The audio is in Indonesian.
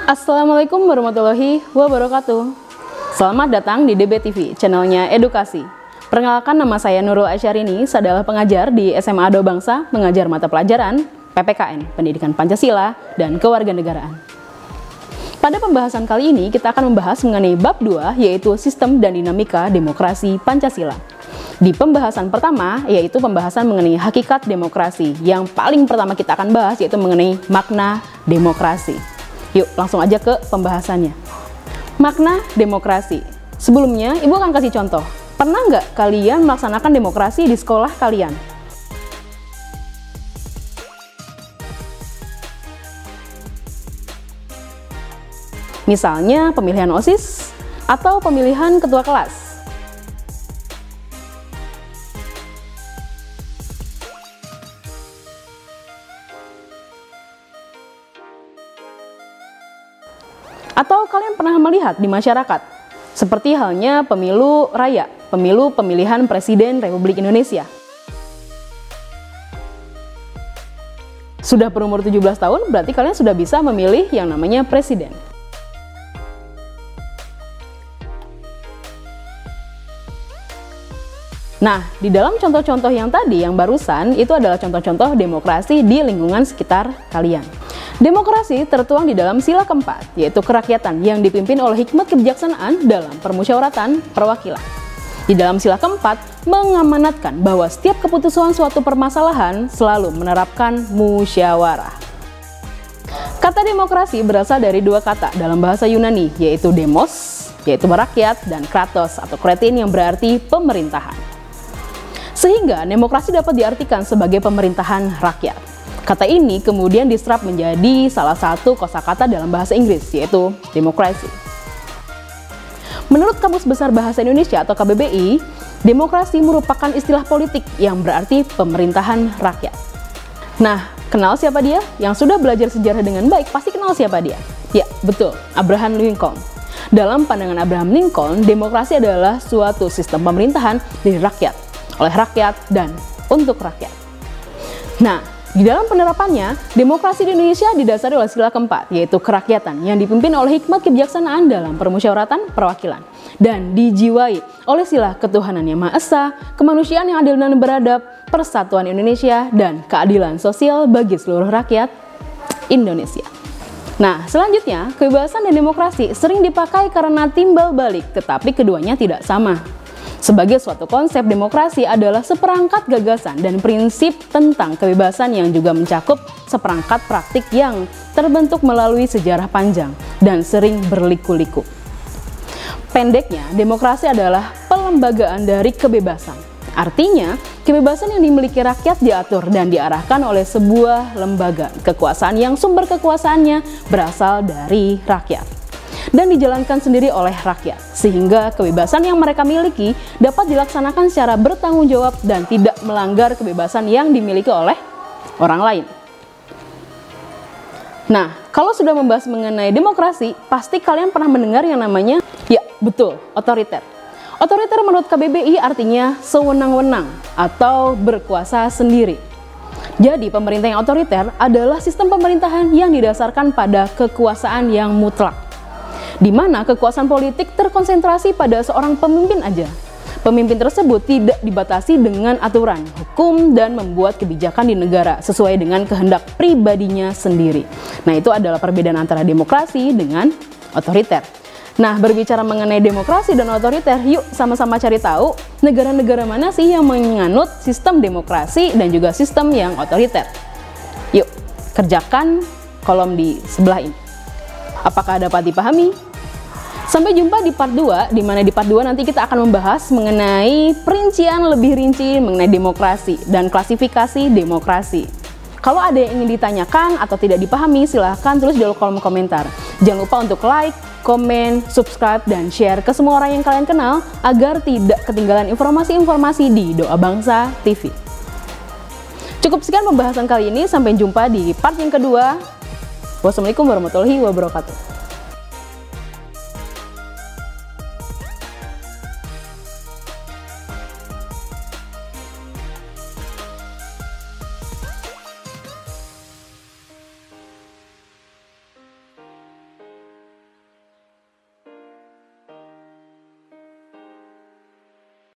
Assalamualaikum warahmatullahi wabarakatuh. Selamat datang di DBTV, channelnya edukasi. Perkenalkan, nama saya Nurul Aisyarini, saya adalah pengajar di SMA Ado Bangsa, mengajar mata pelajaran PPKN, Pendidikan Pancasila dan Kewarganegaraan. Pada pembahasan kali ini, kita akan membahas mengenai bab 2, yaitu Sistem dan Dinamika Demokrasi Pancasila. Di pembahasan pertama, yaitu pembahasan mengenai hakikat demokrasi. Yang paling pertama kita akan bahas, yaitu mengenai makna demokrasi. Yuk, langsung aja ke pembahasannya. Makna demokrasi. Sebelumnya, Ibu akan kasih contoh. Pernah nggak kalian melaksanakan demokrasi di sekolah kalian? Misalnya pemilihan OSIS atau pemilihan ketua kelas. Atau kalian pernah melihat di masyarakat, seperti halnya pemilu raya, pemilu pemilihan Presiden Republik Indonesia. Sudah berumur 17 tahun, berarti kalian sudah bisa memilih yang namanya presiden. Nah, di dalam contoh-contoh yang tadi, yang barusan, itu adalah contoh-contoh demokrasi di lingkungan sekitar kalian. Demokrasi tertuang di dalam sila keempat, yaitu kerakyatan yang dipimpin oleh hikmat kebijaksanaan dalam permusyawaratan perwakilan. Di dalam sila keempat, mengamanatkan bahwa setiap keputusan suatu permasalahan selalu menerapkan musyawarah. Kata demokrasi berasal dari dua kata dalam bahasa Yunani, yaitu demos, yaitu merakyat, dan kratos atau kretin yang berarti pemerintahan. Sehingga demokrasi dapat diartikan sebagai pemerintahan rakyat. Kata ini kemudian diserap menjadi salah satu kosakata dalam bahasa Inggris, yaitu demokrasi. Menurut Kamus Besar Bahasa Indonesia atau KBBI, demokrasi merupakan istilah politik yang berarti pemerintahan rakyat. Nah, kenal siapa dia? Yang sudah belajar sejarah dengan baik pasti kenal siapa dia. Ya, betul, Abraham Lincoln. Dalam pandangan Abraham Lincoln, demokrasi adalah suatu sistem pemerintahan dari rakyat, oleh rakyat, dan untuk rakyat. Nah, di dalam penerapannya, demokrasi di Indonesia didasari oleh sila keempat, yaitu kerakyatan yang dipimpin oleh hikmat kebijaksanaan dalam permusyawaratan perwakilan, dan dijiwai oleh sila ketuhanan yang Maha Esa, kemanusiaan yang adil dan beradab, persatuan Indonesia, dan keadilan sosial bagi seluruh rakyat Indonesia. Nah, selanjutnya, kebebasan dan demokrasi sering dipakai karena timbal balik, tetapi keduanya tidak sama. Sebagai suatu konsep, demokrasi adalah seperangkat gagasan dan prinsip tentang kebebasan yang juga mencakup seperangkat praktik yang terbentuk melalui sejarah panjang dan sering berliku-liku. Pendeknya, demokrasi adalah pelembagaan dari kebebasan. Artinya, kebebasan yang dimiliki rakyat diatur dan diarahkan oleh sebuah lembaga kekuasaan yang sumber kekuasaannya berasal dari rakyat dan dijalankan sendiri oleh rakyat, sehingga kebebasan yang mereka miliki dapat dilaksanakan secara bertanggung jawab dan tidak melanggar kebebasan yang dimiliki oleh orang lain. Nah, kalau sudah membahas mengenai demokrasi, pasti kalian pernah mendengar yang namanya, ya betul, otoriter. Otoriter menurut KBBI artinya sewenang-wenang atau berkuasa sendiri. Jadi, pemerintah yang otoriter adalah sistem pemerintahan yang didasarkan pada kekuasaan yang mutlak, di mana kekuasaan politik terkonsentrasi pada seorang pemimpin aja. Pemimpin tersebut tidak dibatasi dengan aturan, hukum, dan membuat kebijakan di negara sesuai dengan kehendak pribadinya sendiri. Nah, itu adalah perbedaan antara demokrasi dengan otoriter. Nah, berbicara mengenai demokrasi dan otoriter, yuk sama-sama cari tahu negara-negara mana sih yang menganut sistem demokrasi dan juga sistem yang otoriter. Yuk, kerjakan kolom di sebelah ini. Apakah dapat dipahami? Sampai jumpa di part 2, di mana di part 2 nanti kita akan membahas mengenai perincian lebih rinci mengenai demokrasi dan klasifikasi demokrasi. Kalau ada yang ingin ditanyakan atau tidak dipahami, silahkan tulis di kolom komentar. Jangan lupa untuk like, komen, subscribe, dan share ke semua orang yang kalian kenal agar tidak ketinggalan informasi-informasi di Doa Bangsa TV. Cukup sekian pembahasan kali ini, sampai jumpa di part yang kedua. Wassalamualaikum warahmatullahi wabarakatuh.